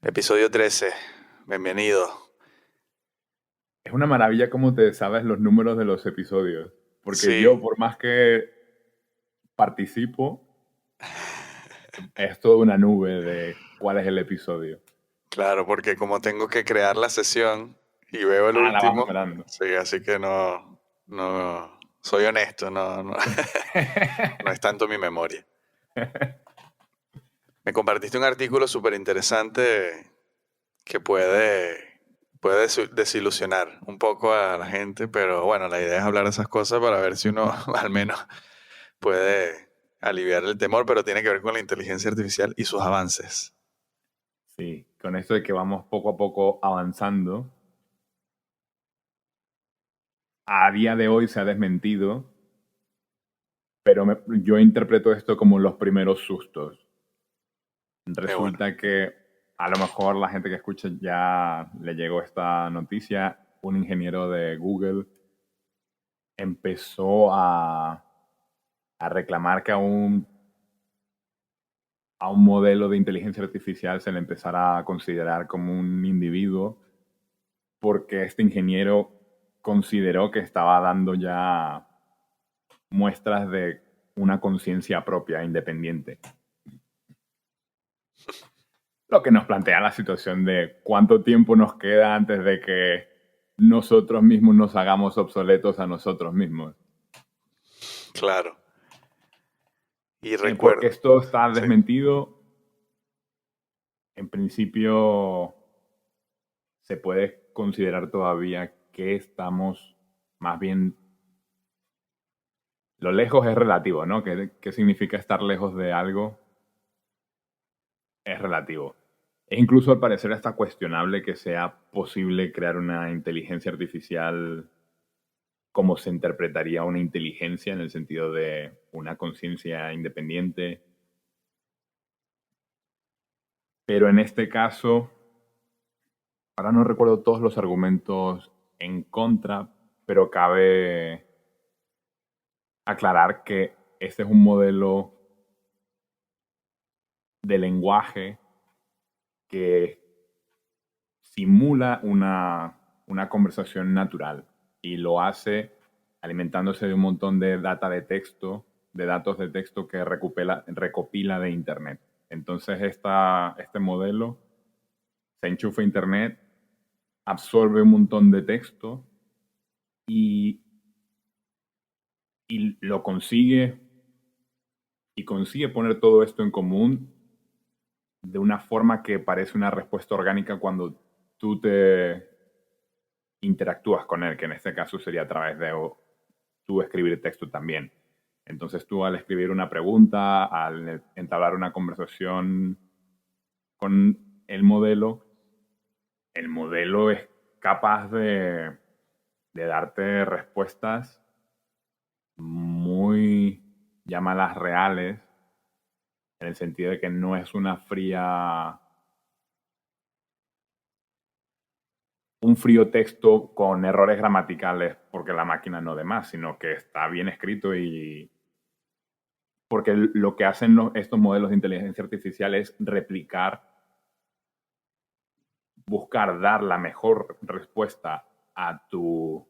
Episodio 13. Bienvenido. Es una maravilla cómo te sabes los números de los episodios. Porque yo, Sí, por más que participo, es toda una nube de cuál es el episodio. claro, porque como tengo que crear la sesión y veo el Ah, la vas último, numerando. sí, así que no, soy honesto, no es tanto mi memoria. Me compartiste un artículo súper interesante que puede desilusionar un poco a la gente, pero bueno, la idea es hablar de esas cosas para ver si uno al menos puede aliviar el temor, pero tiene que ver con la inteligencia artificial y sus avances. Sí, con esto de que vamos poco a poco avanzando, a día de hoy se ha desmentido, pero yo interpreto esto como los primeros sustos. Qué bueno. Resulta que a lo mejor la gente que escucha ya le llegó esta noticia. Un ingeniero de Google empezó a reclamar que a un modelo de inteligencia artificial se le empezara a considerar como un individuo porque este ingeniero consideró que estaba dando ya muestras de una conciencia propia, independiente. Lo que nos plantea la situación de cuánto tiempo nos queda antes de que nosotros mismos nos hagamos obsoletos a nosotros mismos. Claro. Y Porque recuerdo, esto está sí, desmentido, en principio se puede considerar todavía que estamos más bien. Lo lejos es relativo, ¿no? ¿Qué significa estar lejos de algo? Es relativo. E incluso al parecer está cuestionable que sea posible crear una inteligencia artificial como se interpretaría una inteligencia en el sentido de una conciencia independiente. Pero en este caso, ahora no recuerdo todos los argumentos en contra, pero cabe aclarar que este es un modelo de lenguaje que simula una conversación natural y lo hace alimentándose de un montón de data de texto, de datos de texto que recopila de Internet. Entonces este modelo se enchufa a Internet, absorbe un montón de texto y, y lo consigue y consigue poner todo esto en común de una forma que parece una respuesta orgánica cuando tú te interactúas con él, que en este caso sería a través de tú escribir texto también. Entonces tú al escribir una pregunta, al entablar una conversación con el modelo es capaz de darte respuestas muy, llámalas reales, en el sentido de que no es un frío texto con errores gramaticales porque la máquina no de más, sino que está bien escrito y porque lo que hacen estos modelos de inteligencia artificial es replicar, buscar dar la mejor respuesta a tu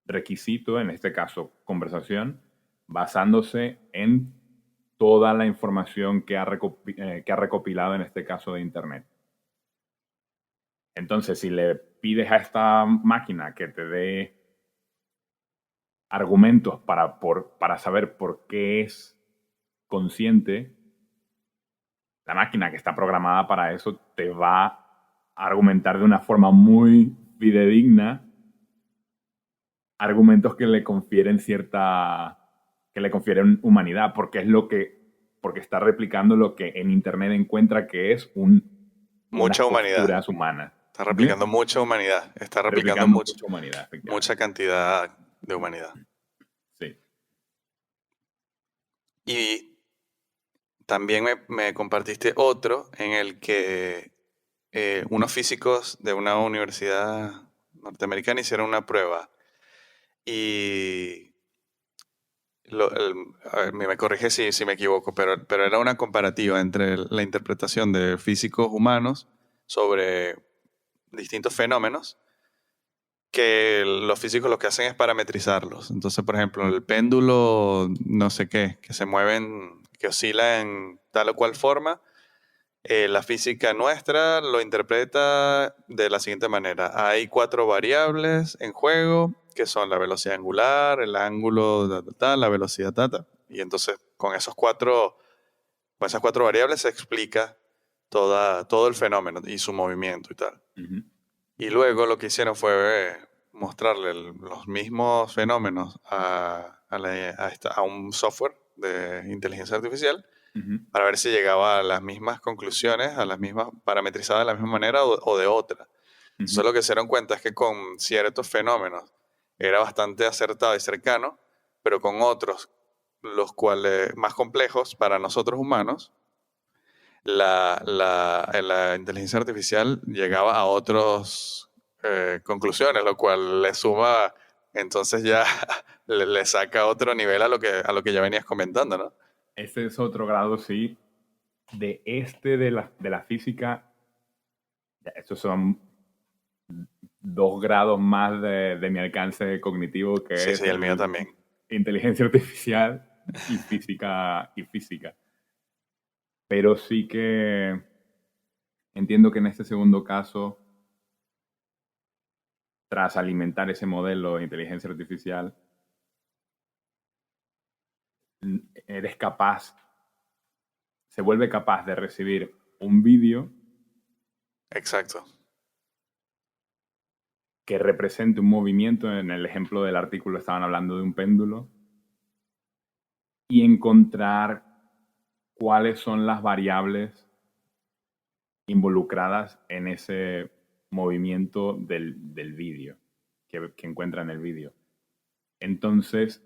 requisito, en este caso conversación, basándose en toda la información que ha recopilado en este caso de Internet. Entonces, si le pides a esta máquina que te dé argumentos para saber por qué es consciente, la máquina que está programada para eso te va a argumentar de una forma muy fidedigna argumentos que le confieren humanidad, porque está replicando lo que en Internet encuentra que es unas mucha humanidad. posturas humanas. Está Dime, replicando mucha humanidad. Está replicando replicando mucha humanidad, mucha efectivamente. cantidad de humanidad. Sí. Y también me compartiste otro en el que unos físicos de una universidad norteamericana hicieron una prueba y a ver, me corrige si me equivoco, pero era una comparativa entre la interpretación de físicos humanos sobre distintos fenómenos que los físicos lo que hacen es parametrizarlos. Entonces, por ejemplo, el péndulo, no sé qué, que se mueven, que oscila en tal o cual forma, la física nuestra lo interpreta de la siguiente manera. Hay 4 variables en juego, que son la velocidad angular, el ángulo, la velocidad, y entonces con con esas 4 variables se explica todo el fenómeno y su movimiento y tal. Ujú. Y luego lo que hicieron fue mostrarle los mismos fenómenos a un software de inteligencia artificial Ujú. para ver si llegaba a las mismas conclusiones, a las mismas parametrizadas de la misma manera o de otra. Entonces Ujú. lo que se dieron cuenta es que con ciertos fenómenos era bastante acertado y cercano, pero con otros, los cuales más complejos para nosotros humanos, la inteligencia artificial llegaba a otras conclusiones, lo cual le suma, entonces ya le saca otro nivel a lo que ya venías comentando, ¿no? Ese es otro grado, sí, de la física. Ya, estos son 2 grados más de mi alcance cognitivo, que Sí, es sí, el mío también. inteligencia artificial y física. Pero sí que entiendo que en este segundo caso, tras alimentar ese modelo de inteligencia artificial, eres capaz, se vuelve capaz de recibir un vídeo Exacto. que represente un movimiento. En el ejemplo del artículo estaban hablando de un péndulo, y encontrar cuáles son las variables involucradas en ese movimiento del vídeo que encuentra en el vídeo. Entonces,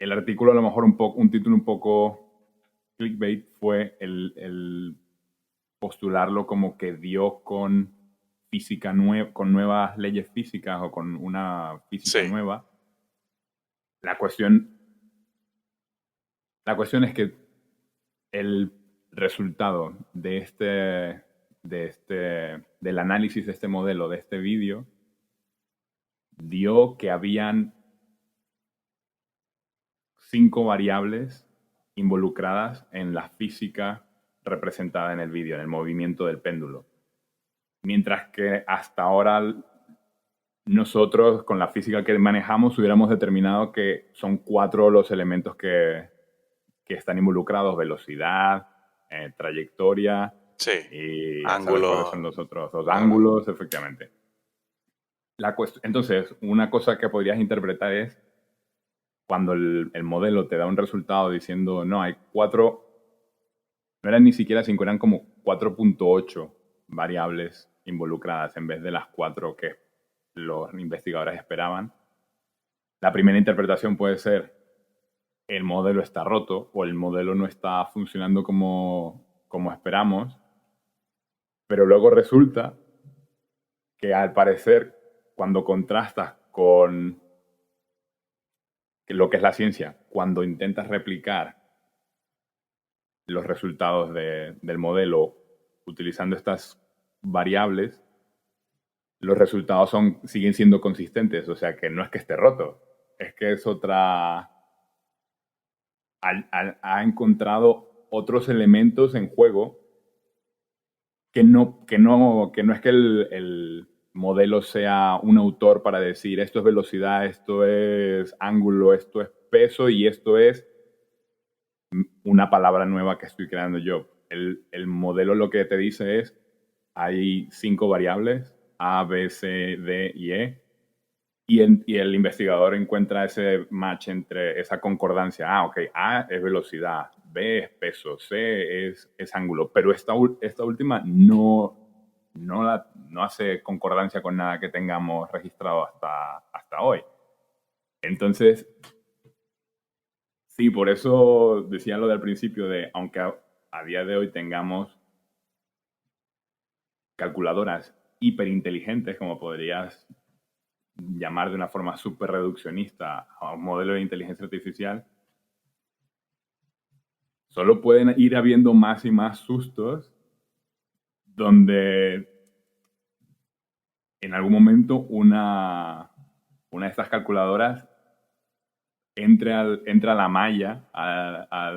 el artículo, a lo mejor un título un poco clickbait, fue el postularlo como que dio con física nueva, con nuevas leyes físicas o con una física Sí, nueva. La cuestión, la cuestión es que el resultado del análisis de este modelo, de este vídeo, dio que habían 5 variables involucradas en la física representada en el vídeo, en el movimiento del péndulo. Mientras que hasta ahora nosotros, con la física que manejamos, hubiéramos determinado que son 4 los elementos que están involucrados: velocidad, trayectoria, sí. y a saber cuáles son Ángulo. los otros 2 Claro. ángulos, efectivamente. Entonces, una cosa que podrías interpretar es cuando el modelo te da un resultado diciendo, no, hay 4, no eran ni siquiera 5, eran como 4.8 variables involucradas en vez de las 4 que los investigadores esperaban. La primera interpretación puede ser: el modelo está roto o el modelo no está funcionando como esperamos. Pero luego resulta que, al parecer, cuando contrastas con lo que es la ciencia, cuando intentas replicar los resultados del modelo utilizando estas variables, los resultados siguen siendo consistentes. O sea, que no es que esté roto, es que es otra... Ha encontrado otros elementos en juego que no es que el modelo sea un autor para decir esto es velocidad, esto es ángulo, esto es peso y esto es una palabra nueva que estoy creando yo. El modelo lo que te dice es: hay 5 variables, A, B, C, D y E, y el investigador encuentra ese match entre esa concordancia. Ok, A es velocidad, B es peso, C es ángulo, pero esta última no hace concordancia con nada que tengamos registrado hasta hoy. Entonces, sí, por eso decía lo del principio de, aunque a día de hoy tengamos calculadoras hiperinteligentes, como podrías llamar de una forma súper reduccionista a un modelo de inteligencia artificial, solo pueden ir habiendo más y más sustos donde en algún momento una de estas calculadoras entra a la malla, a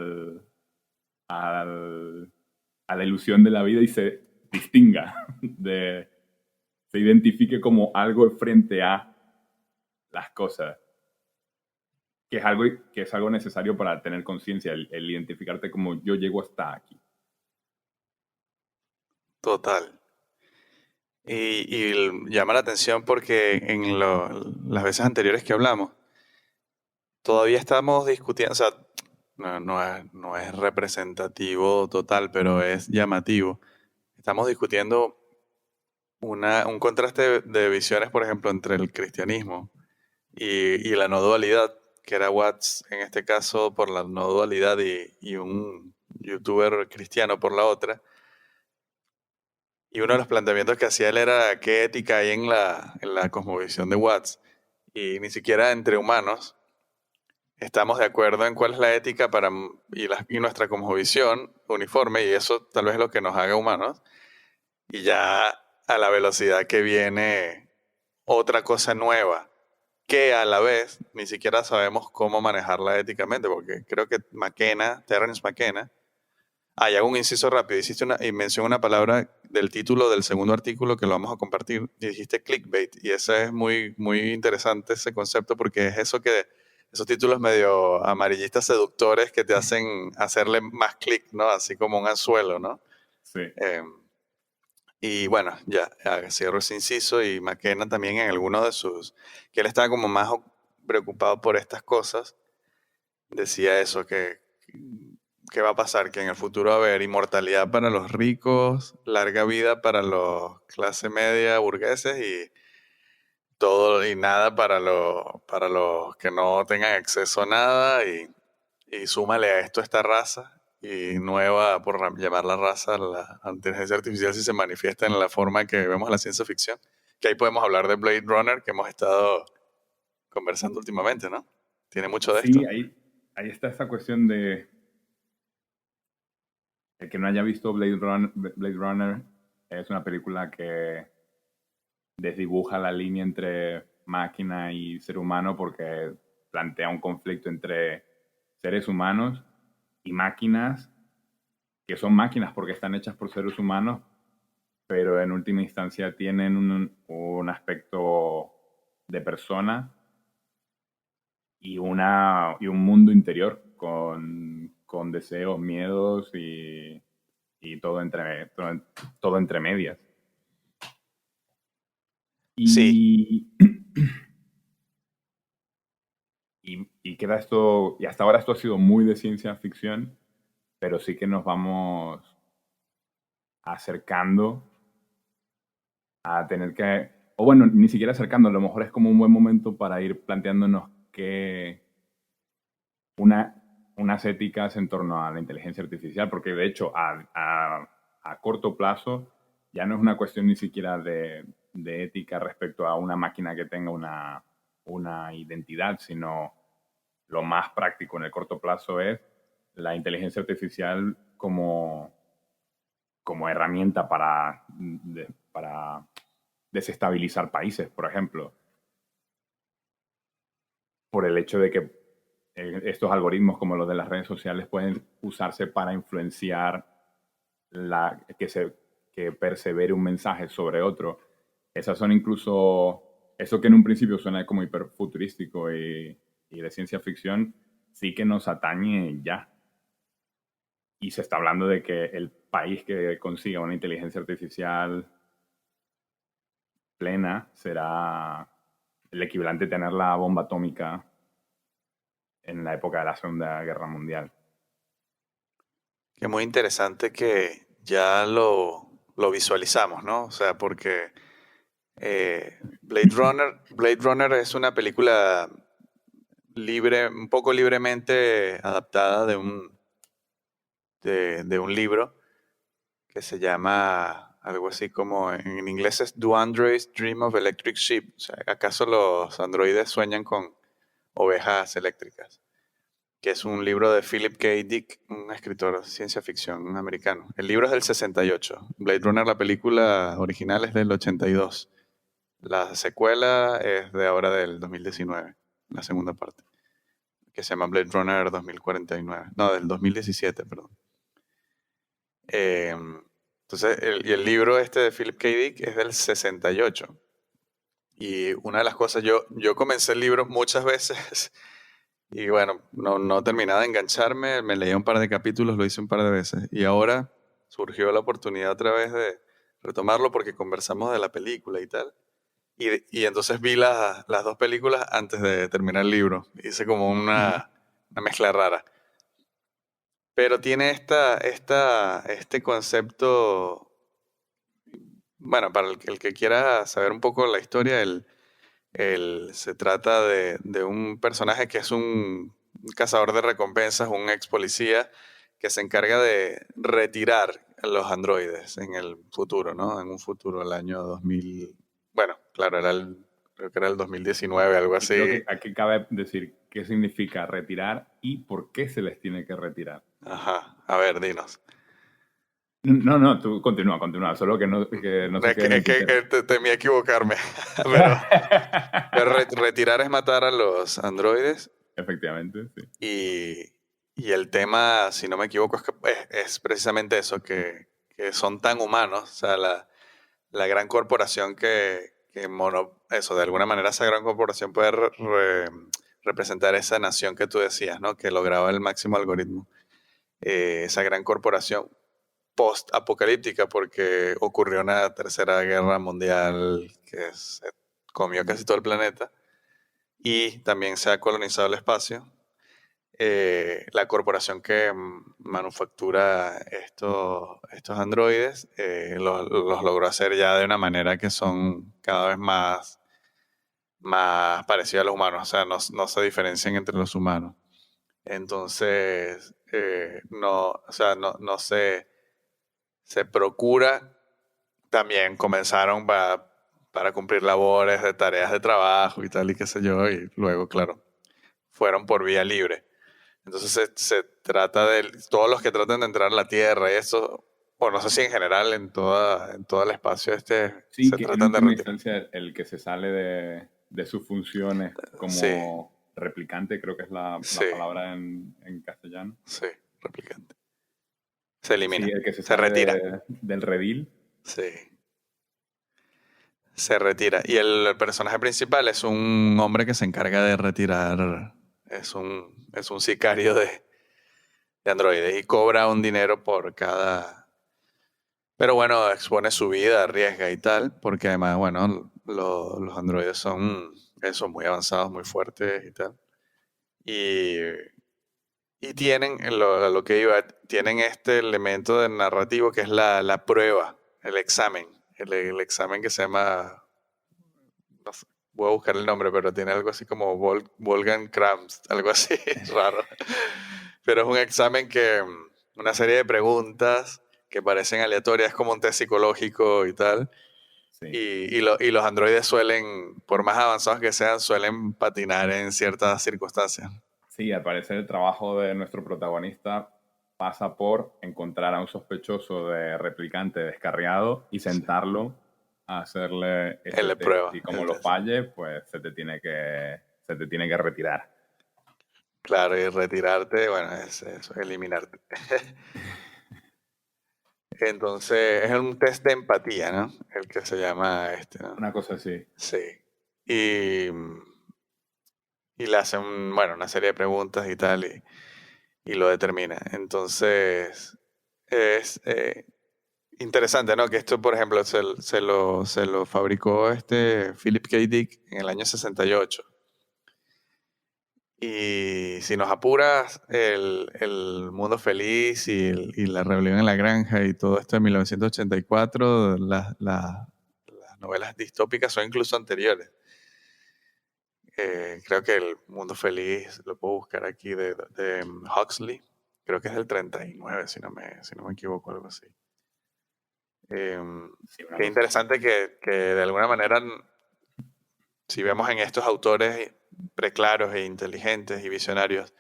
la ilusión de la vida y se distinga, se identifique como algo frente a las cosas, que es algo necesario para tener conciencia, el identificarte como yo llego hasta aquí. Total. Y llama la atención porque en las veces anteriores que hablamos, todavía estamos discutiendo, o sea, no es representativo total, pero es llamativo. Estamos discutiendo un contraste de visiones, por ejemplo, entre el cristianismo y la no dualidad, que era Watts en este caso por la no dualidad y un youtuber cristiano por la otra. Y uno de los planteamientos que hacía él era qué ética hay en la cosmovisión de Watts. Y ni siquiera entre humanos estamos de acuerdo en cuál es la ética y nuestra cosmovisión uniforme, y eso tal vez es lo que nos haga humanos. Y ya a la velocidad que viene otra cosa nueva, que a la vez ni siquiera sabemos cómo manejarla éticamente, porque creo que Terence McKenna, y hago un inciso rápido, y mencionó una palabra del título del segundo artículo que lo vamos a compartir, y dijiste clickbait, y ese es muy, muy interesante ese concepto, porque es esos títulos medio amarillistas seductores que te hacen hacerle más clic, ¿no? Así como un anzuelo, ¿no? Sí. Y bueno, ya cierro ese inciso, y McKenna también en alguno de que él estaba como más preocupado por estas cosas, decía eso, que va a pasar, que en el futuro va a haber inmortalidad para los ricos, larga vida para los clase media burgueses y todo y nada para los que no tengan acceso a nada, y súmale a esto esta raza y nueva, por llamarla raza, la inteligencia artificial si se manifiesta en la forma que vemos la ciencia ficción, que ahí podemos hablar de Blade Runner que hemos estado conversando últimamente, ¿no? Tiene mucho de Sí, esto. ahí está esa cuestión de el que no haya visto Blade Runner es una película que desdibuja la línea entre máquina y ser humano porque plantea un conflicto entre seres humanos y máquinas que son máquinas porque están hechas por seres humanos, pero en última instancia tienen un aspecto de persona y un mundo interior con deseos, miedos y todo entre medias. Sí, Y, y queda esto, y hasta ahora esto ha sido muy de ciencia ficción, pero sí que nos vamos acercando a tener que, o bueno, ni siquiera acercando, a lo mejor es como un buen momento para ir planteándonos que unas éticas en torno a la inteligencia artificial, porque de hecho a corto plazo ya no es una cuestión ni siquiera de ética respecto a una máquina que tenga una identidad, sino lo más práctico en el corto plazo es la inteligencia artificial como herramienta para desestabilizar países, por ejemplo, por el hecho de que estos algoritmos como los de las redes sociales pueden usarse para influenciar que persevere un mensaje sobre otro. Esas son incluso, eso que en un principio suena como hiperfuturístico y de ciencia ficción, sí que nos atañe ya. Y se está hablando de que el país que consiga una inteligencia artificial plena será el equivalente a tener la bomba atómica en la época de la Segunda Guerra Mundial. que muy interesante que ya lo visualizamos, ¿no? O sea, porque Blade Runner es una película un poco libremente adaptada de un libro que se llama algo así como, en inglés es Do Androids Dream of Electric Sheep? O sea, ¿acaso los androides sueñan con ovejas eléctricas? Que es un libro de Philip K. Dick, un escritor de ciencia ficción americano. El libro es del 68. Blade Runner, la película original, es del 82. La secuela es de ahora del 2019, la segunda parte, que se llama Blade Runner 2049. No, del 2017, perdón. Eh, entonces, y el libro este de Philip K. Dick es del 68. Y una de las cosas, yo comencé el libro muchas veces y bueno, no terminaba de engancharme, me leía un par de capítulos, lo hice un par de veces. Y ahora surgió la oportunidad otra vez de retomarlo porque conversamos de la película y tal. Y entonces vi las dos películas antes de terminar el libro. Hice como Ujú. una mezcla rara. Pero tiene este concepto, bueno, para el que quiera saber un poco la historia, se trata de un personaje que es un cazador de recompensas, un ex policía que se encarga de retirar a los androides en el futuro, ¿no? En un futuro, el año 2000. Bueno, claro, creo que era el 2019, algo Y creo así. que aquí cabe decir qué significa retirar y por qué se les tiene que retirar. Ajá, a ver, dinos. No, tú continúa, solo que no se queden en tintero. Temí equivocarme, pero, retirar es matar a los androides. Efectivamente, sí. Y, y el tema, si no me equivoco, es que es precisamente eso, que son tan humanos, o sea, la gran corporación eso, de alguna manera esa gran corporación puede representar esa nación que tú decías, ¿no? Que lograba el máximo algoritmo. Esa gran corporación post-apocalíptica, porque ocurrió una tercera guerra mundial que se comió casi todo el planeta y también se ha colonizado el espacio. La corporación que manufactura estos androides los logró hacer ya de una manera que son cada vez más parecidos a los humanos, o sea, no se diferencian entre los humanos. Entonces, o sea, no se procura, también comenzaron para cumplir labores de tareas de trabajo y tal y qué sé yo, y luego, claro, fueron por vía libre. Entonces se trata de todos los que tratan de entrar a la Tierra y eso, o no sé si en general en todo el espacio Sí, se que en tratan de última retirar. instancia el que se sale de sus funciones Sí, como replicante, creo que es sí, la palabra en castellano. sí, replicante. Se Sí, elimina, el que se se sale retira, del redil. sí, se retira. Y el personaje principal es un hombre que se encarga de retirar, es un sicario de androides y cobra un dinero por cada. Pero bueno, expone su vida, arriesga y tal, porque además, bueno, los androides son eso, muy avanzados, muy fuertes y tal. Y, y tienen, a lo que iba, tienen este elemento de narrativo que es la prueba, el examen. El examen que se llama, no sé, voy a buscar el nombre, pero tiene algo así como Volgan Krams, algo así raro. Pero es un examen una serie de preguntas que parecen aleatorias, como un test psicológico y tal. Sí. Y los androides suelen, por más avanzados que sean, suelen patinar en ciertas circunstancias. Sí, al parecer el trabajo de nuestro protagonista pasa por encontrar a un sospechoso de replicante descarriado y Sí. sentarlo a hacerle Él ese le test. prueba Y como el lo test. falle, pues se te tiene que retirar. Claro, y retirarte, bueno, es eso, eliminarte. Entonces, es un test de empatía, ¿no? El que se llama ¿no? Una cosa así. Sí. Y, y le hacen, bueno, una serie de preguntas y tal, y lo determina. Entonces, es interesante, ¿no? Que esto, por ejemplo, se lo fabricó Philip K. Dick en el año 68. Y si nos apuras, el Mundo Feliz y la Rebelión en la Granja y todo esto de 1984, las novelas distópicas son incluso anteriores. Creo que el Mundo Feliz, lo puedo buscar aquí, de Huxley, creo que es del 39, si no me equivoco, algo así. Sí, una Qué cosa así. interesante que de alguna manera, si vemos en estos autores preclaros e inteligentes y visionarios,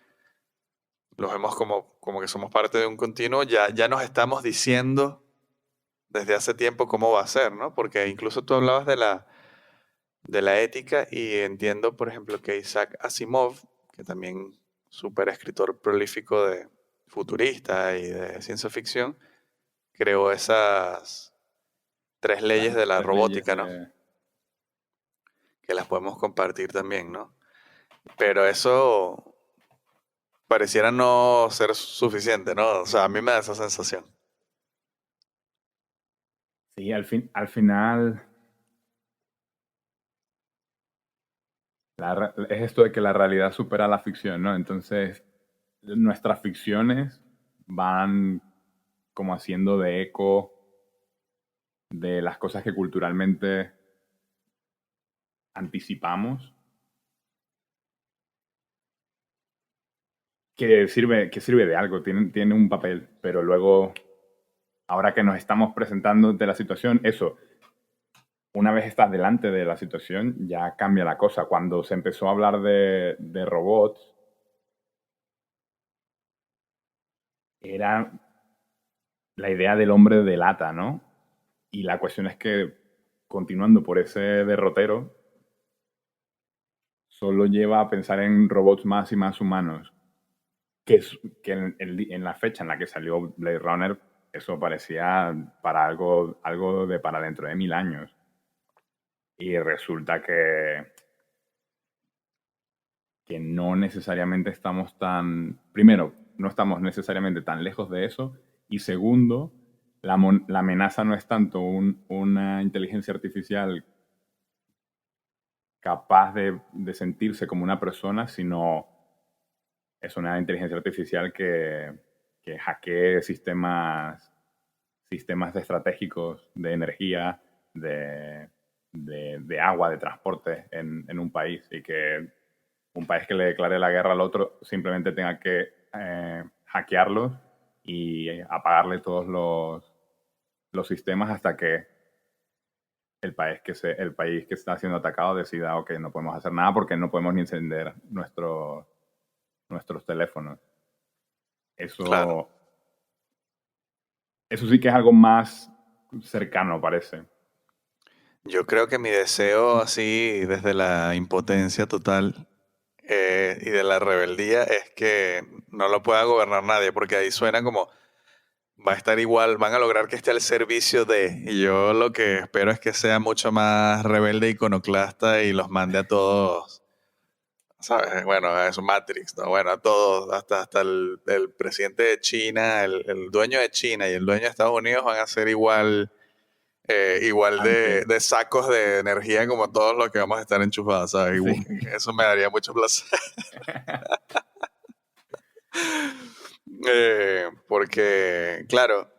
los vemos como que somos parte de un continuo, ya nos estamos diciendo desde hace tiempo cómo va a ser, ¿no? Porque incluso tú hablabas de de la ética, y entiendo, por ejemplo, que Isaac Asimov, que también súper escritor prolífico de futurista y de ciencia ficción, creó esas 3 leyes Las de la tres leyes robótica, ¿no? de... Que las podemos compartir también, ¿no? Pero eso pareciera no ser suficiente, ¿no? O sea, a mí me da esa sensación. Sí, al final es esto de que la realidad supera la ficción, ¿no? Entonces, nuestras ficciones van como haciendo de eco de las cosas que culturalmente anticipamos, que sirve de algo, tiene un papel, pero luego, ahora que nos estamos presentando de la situación, eso, una vez estás delante de la situación, ya cambia la cosa. Cuando se empezó a hablar de robots, era la idea del hombre de lata, ¿no? Y la cuestión es que, continuando por ese derrotero, solo lleva a pensar en robots más y más humanos. Que en la fecha en la que salió Blade Runner, eso parecía para algo de para dentro de 1000 años. Y resulta que no necesariamente estamos tan... Primero, no estamos necesariamente tan lejos de eso. Y segundo, la amenaza no es tanto una inteligencia artificial capaz de sentirse como una persona, sino es una inteligencia artificial que hackee sistemas estratégicos de energía, de agua, de transporte en un país, y que un país que le declare la guerra al otro simplemente tenga que hackearlos y apagarle todos los sistemas hasta que el país que está siendo atacado decida, ok, no podemos hacer nada porque no podemos ni encender nuestros teléfonos. Claro. Eso, eso sí que es algo más cercano, parece. Yo creo que mi deseo, así, desde la impotencia total y de la rebeldía, es que no lo pueda gobernar nadie, porque ahí suena como va a estar igual, van a lograr que esté al servicio de, y yo lo que espero es que sea mucho más rebelde, iconoclasta, y los mande a todos, ¿sabes? Bueno, a eso Matrix, ¿no? Bueno, a todos, hasta el presidente de China, el dueño de China y el dueño de Estados Unidos van a ser igual Antes, de sacos de energía como todos los que vamos a estar enchufados, ¿sabes? sí. Eso me daría mucho placer. Porque, claro,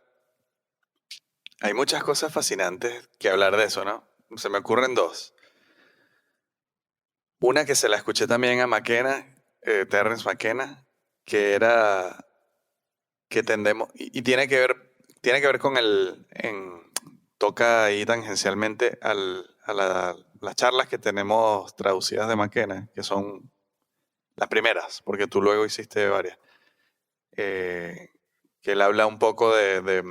hay muchas cosas fascinantes que hablar de eso, ¿no? Se me ocurren dos. Una que se la escuché también a McKenna, Terrence McKenna, que era que tendemos, y tiene que ver con toca ahí tangencialmente las charlas que tenemos traducidas de McKenna, que son las primeras, porque tú luego hiciste varias, eh, que él habla un poco de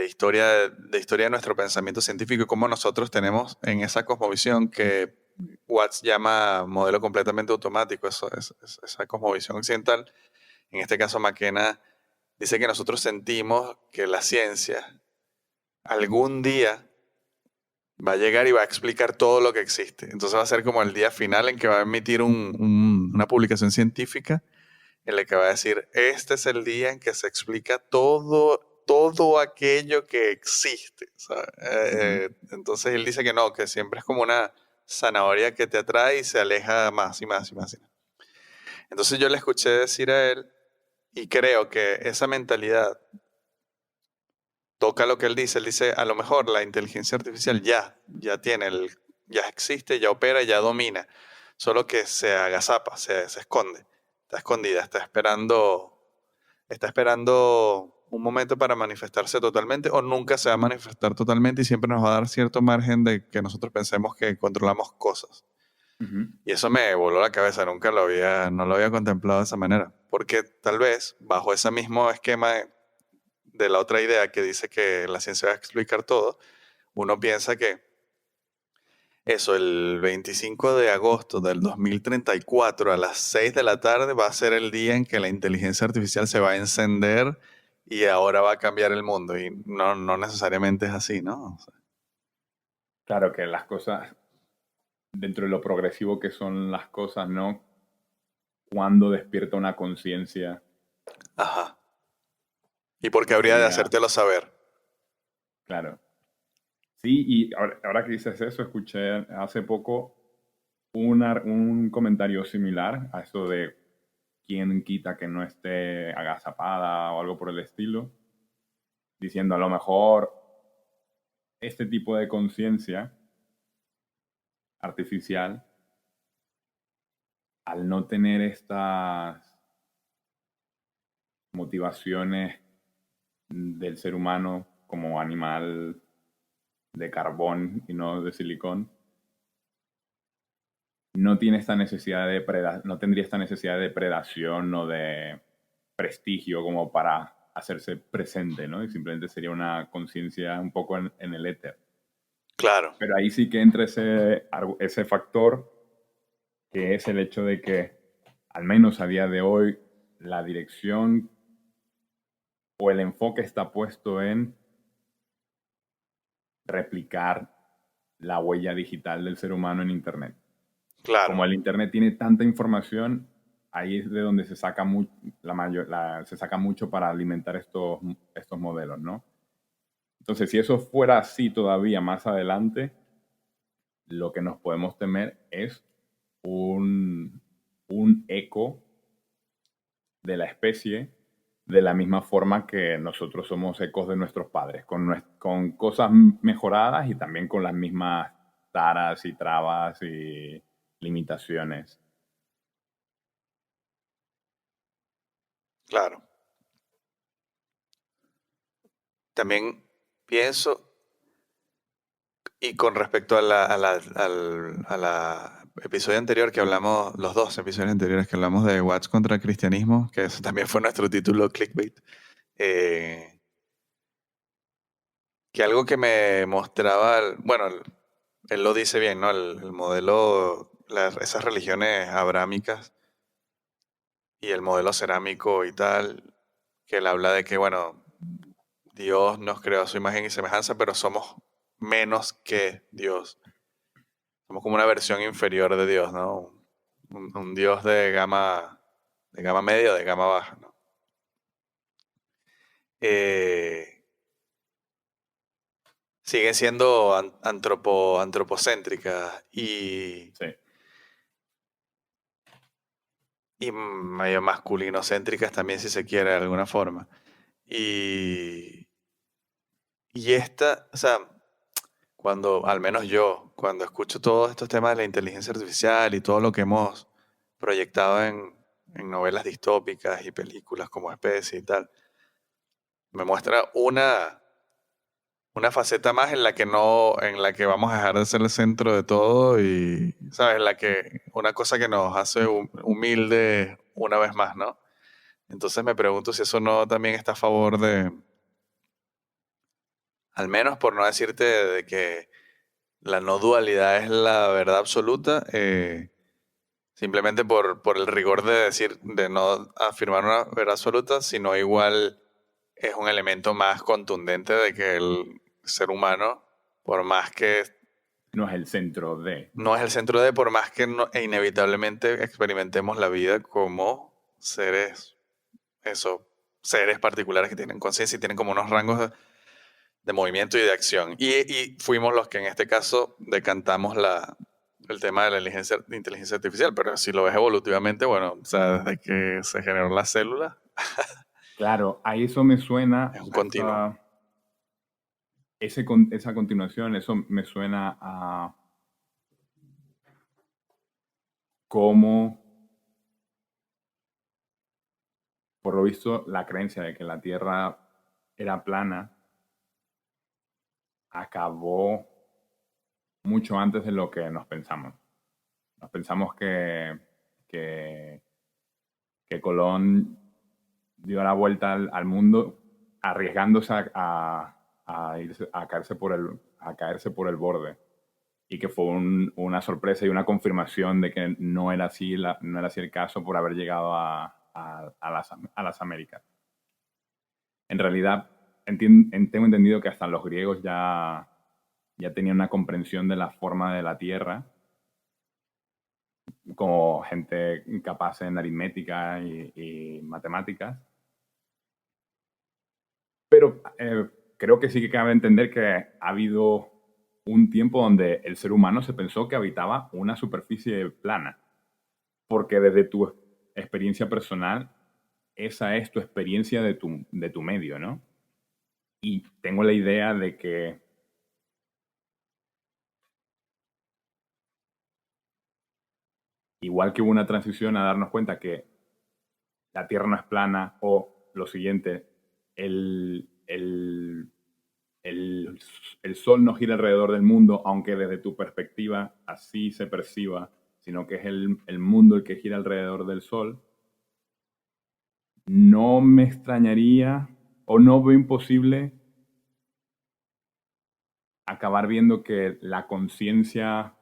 historia de nuestro pensamiento científico y cómo nosotros tenemos en esa cosmovisión que Watts llama modelo completamente automático, esa cosmovisión occidental. En este caso, McKenna dice que nosotros sentimos que la ciencia algún día va a llegar y va a explicar todo lo que existe. Entonces va a ser como el día final en que va a emitir una publicación científica en la que va a decir, este es el día en que se explica todo aquello que existe. ¿Sabes? Ujú. Entonces él dice que no, que siempre es como una zanahoria que te atrae y se aleja más y más y más. Entonces yo le escuché decir a él, y creo que esa mentalidad toca lo que él dice, a lo mejor la inteligencia artificial ya tiene, ya existe, ya opera, ya domina, solo que se agazapa, se esconde, está escondida, está esperando un momento para manifestarse totalmente o nunca se va a manifestar totalmente y siempre nos va a dar cierto margen de que nosotros pensemos que controlamos cosas. Ujú. Y eso me voló la cabeza, no lo había contemplado de esa manera, porque tal vez bajo ese mismo esquema de la otra idea que dice que la ciencia va a explicar todo, uno piensa que Eso, el 25 de agosto del 2034 a las 6 de la tarde va a ser el día en que la inteligencia artificial se va a encender y ahora va a cambiar el mundo. Y no necesariamente es así, ¿no? O sea, Claro que las cosas, dentro de lo progresivo que son las cosas, ¿no? Cuando despierta una conciencia, ajá. ¿Y por qué habría de sería, hacértelo saber? claro. Sí, y ahora que dices eso, escuché hace poco un comentario similar a eso de quién quita que no esté agazapada o algo por el estilo, diciendo a lo mejor este tipo de conciencia artificial, al no tener estas motivaciones del ser humano como animal de carbón y no de silicón, no tiene esta necesidad de no tendría esta necesidad de predación o de prestigio como para hacerse presente, ¿no? Y simplemente sería una conciencia un poco en el éter. Claro, Pero ahí sí que entra ese factor, que es el hecho de que, al menos a día de hoy, la dirección o el enfoque está puesto en replicar la huella digital del ser humano en Internet. claro, Como el Internet tiene tanta información, ahí es de donde se saca, se saca mucho para alimentar estos modelos, ¿no? Entonces, si eso fuera así todavía más adelante, lo que nos podemos temer es un eco de la especie de la misma forma que nosotros somos ecos de nuestros padres, con cosas mejoradas y también con las mismas taras y trabas y limitaciones. claro. También pienso, y con respecto a la episodio anterior que hablamos, los dos episodios anteriores que hablamos de Watch contra el cristianismo, que eso también fue nuestro título clickbait, eh, que algo que me mostraba, bueno, él lo dice bien, ¿no? El modelo, esas religiones abrámicas y el modelo cerámico y tal, que él habla de que, bueno, Dios nos creó a su imagen y semejanza, pero somos menos que Dios. Somos como una versión inferior de Dios, ¿no? Un Dios de gama media o de gama baja, ¿no? Eh, Siguen siendo antropocéntricas Sí. y medio masculinocéntricas también, si se quiere, de alguna forma. Y, y esta, o sea, cuando, al menos yo, cuando escucho todos estos temas de la inteligencia artificial y todo lo que hemos proyectado en novelas distópicas y películas como Especie y tal, me muestra una faceta más en la que no, en la que vamos a dejar de ser el centro de todo y, ¿sabes? En la que, una cosa que nos hace humildes una vez más, ¿no? Entonces me pregunto si eso no también está a favor de, al menos por no decirte de que la no dualidad es la verdad absoluta, simplemente por el rigor de decir, de no afirmar una verdad absoluta, sino igual es un elemento más contundente de que el ser humano, por más que No es el centro de. no es el centro de, por más que inevitablemente experimentemos la vida como seres, eso, seres particulares que tienen conciencia y tienen como unos rangos de movimiento y de acción. Y fuimos los que en este caso decantamos el tema de la inteligencia artificial, pero si lo ves evolutivamente, bueno, o sea, desde que se generó la célula, Claro, a eso me suena, es un a continuo. esa continuación, eso me suena a cómo, por lo visto, la creencia de que la Tierra era plana acabó mucho antes de lo que nos pensamos. Nos pensamos que, que Colón dio la vuelta al mundo arriesgándose a caerse por el borde. y que fue una sorpresa y una confirmación de que no era así, no era así el caso por haber llegado a las Américas. En realidad, tengo entendido que hasta los griegos ya tenían una comprensión de la forma de la Tierra, como gente capaz en aritmética y matemáticas. Pero creo que sí que cabe entender que ha habido un tiempo donde el ser humano se pensó que habitaba una superficie plana, porque desde tu experiencia personal, esa es tu experiencia de tu medio, ¿no? Y tengo la idea de que igual que hubo una transición a darnos cuenta que la Tierra no es plana o lo siguiente, el, el, el Sol no gira alrededor del mundo, aunque desde tu perspectiva así se perciba, sino que es el mundo el que gira alrededor del Sol, no me extrañaría o no veo imposible acabar viendo que la conciencia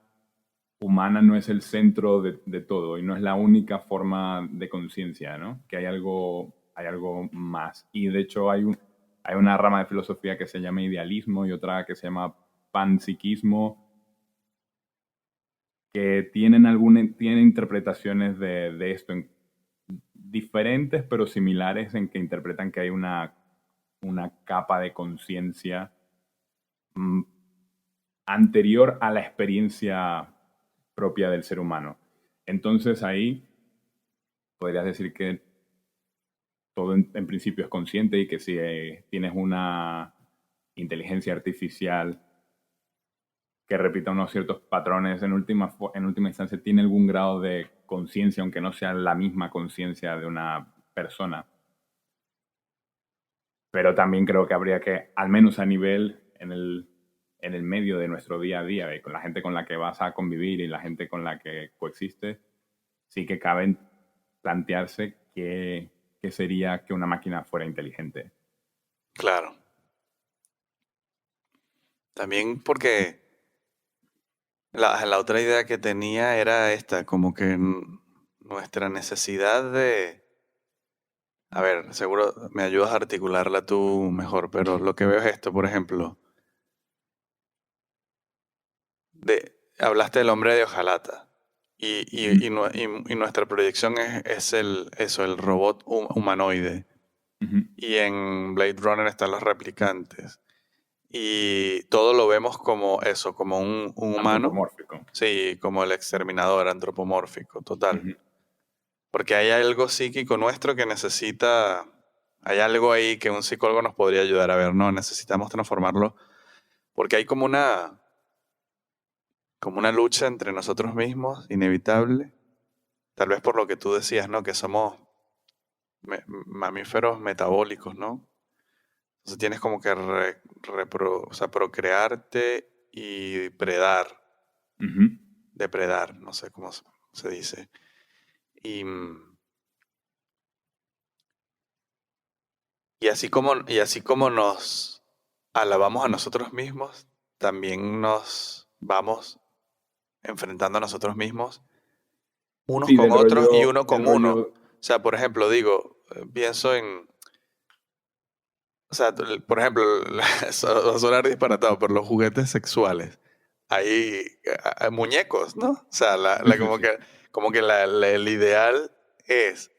humana no es el centro de todo y no es la única forma de conciencia, ¿no? Que hay algo más. Y de hecho hay una rama de filosofía que se llama idealismo y otra que se llama panpsiquismo, que tienen interpretaciones de esto diferentes pero similares en que interpretan que hay una capa de conciencia anterior a la experiencia propia del ser humano. Entonces ahí podrías decir que todo en principio es consciente y que si tienes una inteligencia artificial que repita unos ciertos patrones, en última instancia tiene algún grado de conciencia, aunque no sea la misma conciencia de una persona. Pero también creo que habría que, al menos a nivel en el medio de nuestro día a día, con la gente con la que vas a convivir y la gente con la que coexistes, sí que cabe plantearse qué sería que una máquina fuera inteligente. Claro. También porque la otra idea que tenía era esta, como que nuestra necesidad de... A ver, seguro me ayudas a articularla tú mejor, pero lo que veo es esto, por ejemplo, hablaste del hombre de hojalata y nuestra proyección es el robot humanoide. Uh-huh. Y en Blade Runner están los replicantes. Y todo lo vemos como eso, como un humano. Antropomórfico. Sí, como el exterminador antropomórfico, total. Uh-huh. Porque hay algo psíquico nuestro que necesita, hay algo ahí que un psicólogo nos podría ayudar a ver, ¿no? Necesitamos transformarlo, porque hay como una lucha entre nosotros mismos, inevitable, tal vez por lo que tú decías, ¿no? Que somos mamíferos metabólicos, ¿no? Entonces tienes como que o sea, procrearte y predar. Uh-huh. Depredar, no sé cómo se dice. Y así como nos alabamos a nosotros mismos, también nos vamos enfrentando a nosotros mismos, unos Sí, con otros y uno del con uno. rollo. O sea, por ejemplo, pienso en, o sea, por ejemplo, va a sonar disparatado, pero los juguetes sexuales. Hay muñecos, ¿no? O sea, Sí, sí, sí. como que el ideal es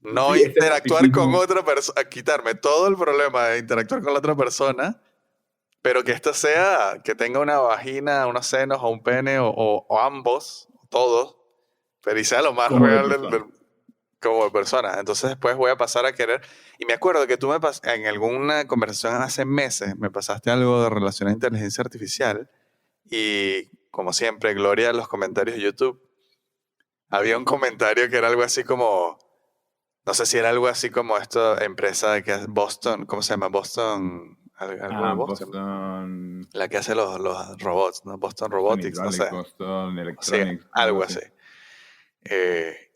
no Sí, este interactuar con narcisismo. otra persona, quitarme todo el problema de interactuar con la otra persona, pero que esto sea, que tenga una vagina, unos senos o un pene o ambos, todos, pero y sea lo más Como de real persona. como de persona. Entonces después voy a pasar a querer. Y me acuerdo que tú en alguna conversación hace meses me pasaste algo de relación a inteligencia artificial y como siempre, gloria a los comentarios de YouTube. Había un comentario que era algo así como, no sé si era algo así como esta empresa de que es Boston, ¿cómo se llama? Boston, algo de Boston. Boston. La que hace los robots, ¿no? Boston Boston Robotics, no sé. Hydraulic, Boston Sí, Electronics, algo algo así. así.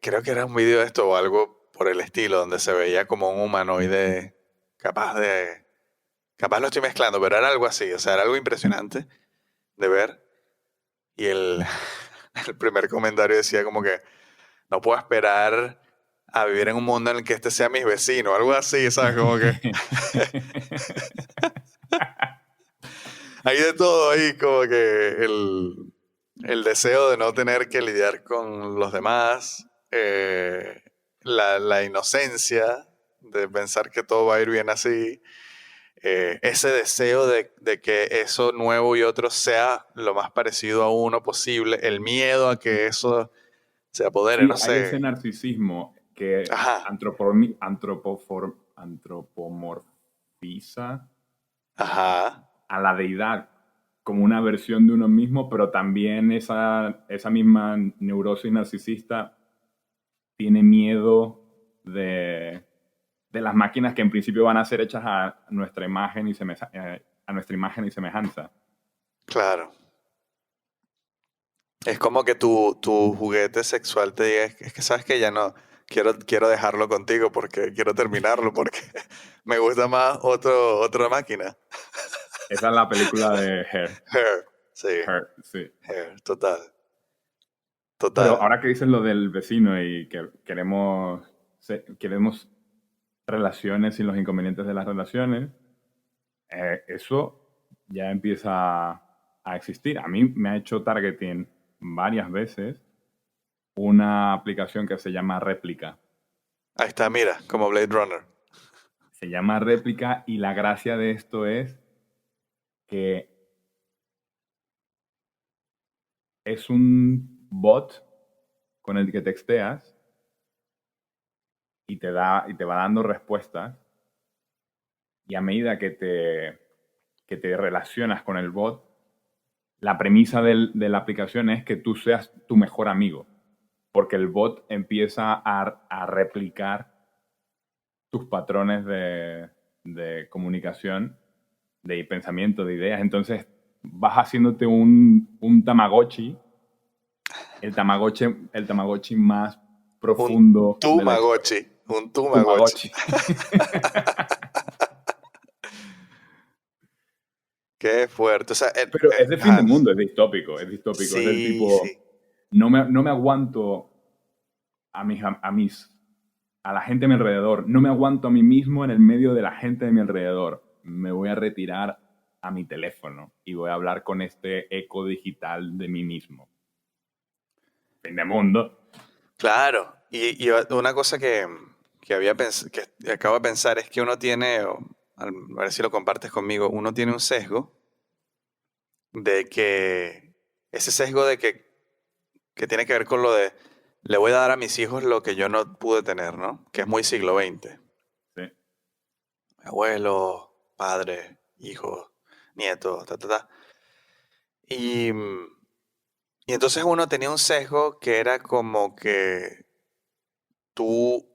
Creo que era un video de esto o algo por el estilo, donde se veía como un humanoide capaz de... Capaz lo estoy mezclando, pero era algo así, o sea, era algo impresionante de ver. Y el primer comentario decía como que no puedo esperar a vivir en un mundo en el que este sea mis vecinos, algo así, ¿sabes? Como que hay de todo ahí, como que el deseo de no tener que lidiar con los demás, la inocencia de pensar que todo va a ir bien así, ese deseo de que eso nuevo y otro sea lo más parecido a uno posible, el miedo a que eso se apodere, Sí, no hay ese sé. narcisismo que Ajá, antropomorfiza ajá, a la deidad como una versión de uno mismo, pero también esa misma neurosis narcisista tiene miedo de las máquinas que en principio van a ser hechas a nuestra imagen a nuestra imagen y semejanza. claro. Es como que tu juguete sexual te diga, es que sabes que ya no, quiero dejarlo contigo porque quiero terminarlo porque me gusta más otra máquina. Esa es la película de Her. Her, sí, Her, sí. Her, total, Pero total. ahora que dices lo del vecino y que queremos relaciones sin los inconvenientes de las relaciones, eso ya empieza a existir. A mí me ha hecho targeting varias veces una aplicación que se llama Réplica. Ahí está, mira, como Blade Runner. Se llama Réplica y la gracia de esto es que es un bot con el que texteas y te va dando respuestas y a medida que te relacionas con el bot, la premisa de la aplicación es que tú seas tu mejor amigo, porque el bot empieza a replicar tus patrones de comunicación, de pensamiento, de ideas. Entonces vas haciéndote un Tamagotchi, el Tamagotchi más Un profundo de la historia. Tamagotchi, un Tamagotchi. Tamagotchi. Qué fuerte. O sea, Pero es de fin de ajá, mundo, es distópico, es distópico. Es del sí, tipo, sí. no me aguanto a la gente a mi alrededor. No me aguanto a mí mismo en el medio de la gente de mi alrededor. Me voy a retirar a mi teléfono y voy a hablar con este eco digital de mí mismo. Fin de mundo. Claro. Y una cosa que acabo de pensar es que uno tiene, a ver si lo compartes conmigo, uno tiene un sesgo de que, ese sesgo que tiene que ver con lo de, le voy a dar a mis hijos lo que yo no pude tener, ¿no? Que es muy siglo XX. Sí. Abuelo, padre, hijo, nieto, ta, ta, ta. Y, y entonces uno tenía un sesgo que era como que tú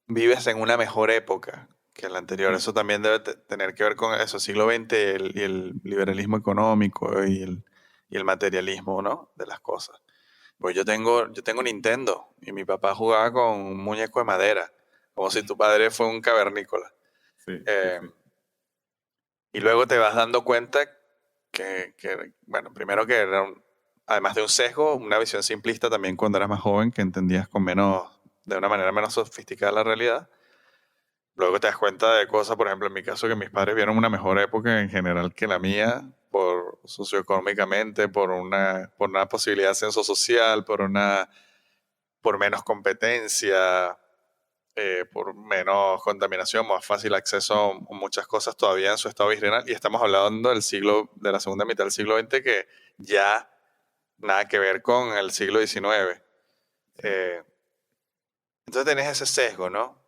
vives en una mejor época que la anterior. Mm. Eso también debe tener que ver con eso, siglo XX y el liberalismo económico y el materialismo, ¿no? De las cosas. Pues yo tengo Nintendo y mi papá jugaba con un muñeco de madera, como si tu padre fue un cavernícola. Sí, sí, Eh, sí. y luego te vas dando cuenta bueno, primero que era además de un sesgo, una visión simplista también cuando eras más joven, que entendías de una manera menos sofisticada la realidad. Luego te das cuenta de cosas, por ejemplo, en mi caso, que mis padres vieron una mejor época en general que la mía, por socioeconómicamente, por una posibilidad de ascenso social, por menos competencia, por menos contaminación, más fácil acceso a muchas cosas todavía en su estado virreinal. Y estamos hablando de la segunda mitad del siglo XX, que ya nada que ver con el siglo XIX. Sí. Eh, entonces tenés ese sesgo, ¿no?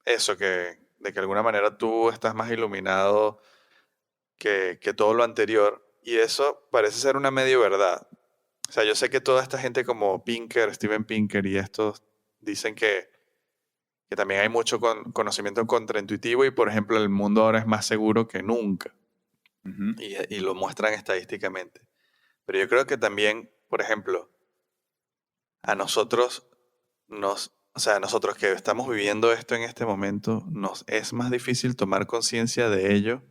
Eso, de que de alguna manera tú estás más iluminado que todo lo anterior. Y eso parece ser una medio verdad. O sea, yo sé que toda esta gente como Pinker, Steven Pinker y estos dicen que también hay mucho conocimiento contraintuitivo y, por ejemplo, el mundo ahora es más seguro que nunca. Ujú. Y lo muestran estadísticamente. Pero yo creo que también, por ejemplo, a nosotros o sea, nosotros que estamos viviendo esto en este momento, nos es más difícil tomar conciencia de ello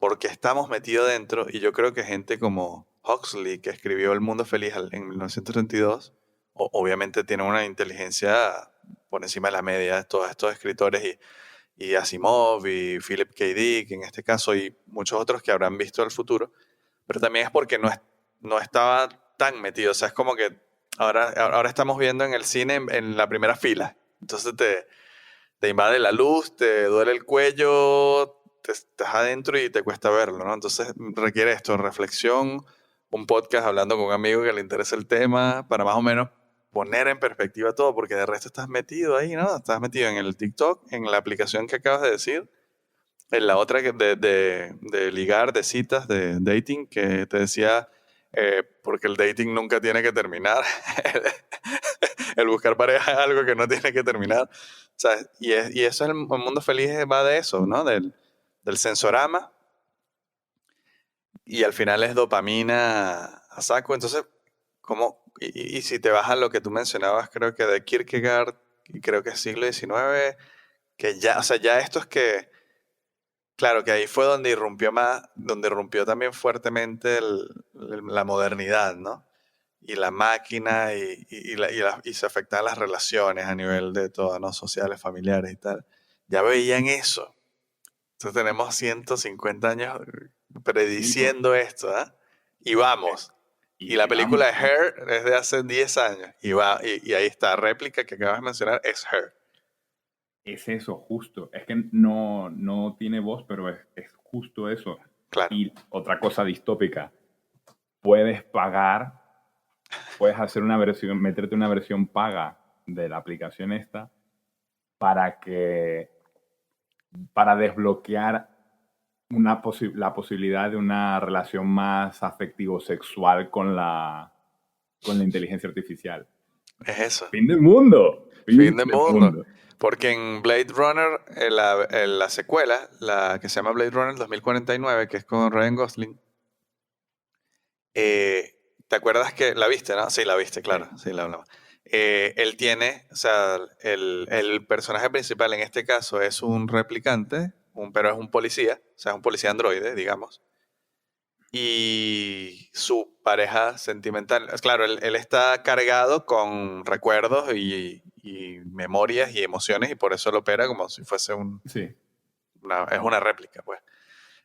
porque estamos metidos dentro, y yo creo que gente como Huxley, que escribió El Mundo Feliz en 1932, obviamente tiene una inteligencia por encima de la media de todos estos escritores, y Asimov y Philip K. Dick en este caso, y muchos otros que habrán visto el futuro, pero también es porque no estaba tan metido. O sea, es como que ahora estamos viendo en el cine en la primera fila. Entonces te invade la luz, te duele el cuello, estás adentro y te cuesta verlo, ¿no? Entonces requiere esto, reflexión, un podcast hablando con un amigo que le interesa el tema, para más o menos poner en perspectiva todo, porque de resto estás metido ahí, ¿no? Estás metido en el TikTok, en la aplicación que acabas de decir, en la otra de ligar, de citas, de dating, que te decía, porque el dating nunca tiene que terminar. El buscar pareja es algo que no tiene que terminar. ¿Sabes? Y eso es el mundo feliz, va de eso, ¿no? Del sensorama, y al final es dopamina a saco. Entonces, y si te vas a lo que tú mencionabas, creo que de Kierkegaard, y creo que es siglo XIX, que ya, o sea, ya esto es que, claro, que ahí fue donde donde irrumpió también fuertemente la modernidad, ¿no? Y la máquina y se afectaban las relaciones a nivel de todo, ¿no? Sociales, familiares y tal. Ya veían eso. Entonces tenemos 150 años Sí, pues, prediciendo esto, ¿ah? Y vamos. Y la y vamos, película de ¿no? Her es de hace 10 años. Y ahí está, réplica que acabas de mencionar, es Her. Es eso, justo. Es que no tiene voz, pero es justo eso. Claro. Y otra cosa distópica, puedes pagar, puedes hacer una versión, meterte una versión paga de la aplicación esta para para desbloquear la posibilidad de una relación más afectivo-sexual con la inteligencia artificial. Es eso. Fin del mundo. Fin Fin del del mundo. mundo. Porque en Blade Runner, la secuela, la que se llama Blade Runner 2049, que es con Ryan Gosling, ¿te acuerdas que la viste, no? Sí, la viste, claro. Sí. Sí, la hablamos. Él tiene, o sea, el personaje principal en este caso es un replicante, pero es un policía, o sea, es un policía androide, digamos. Y su pareja sentimental, claro, él está cargado con recuerdos y memorias y emociones, y por eso lo opera como si fuese Sí. es una réplica, pues.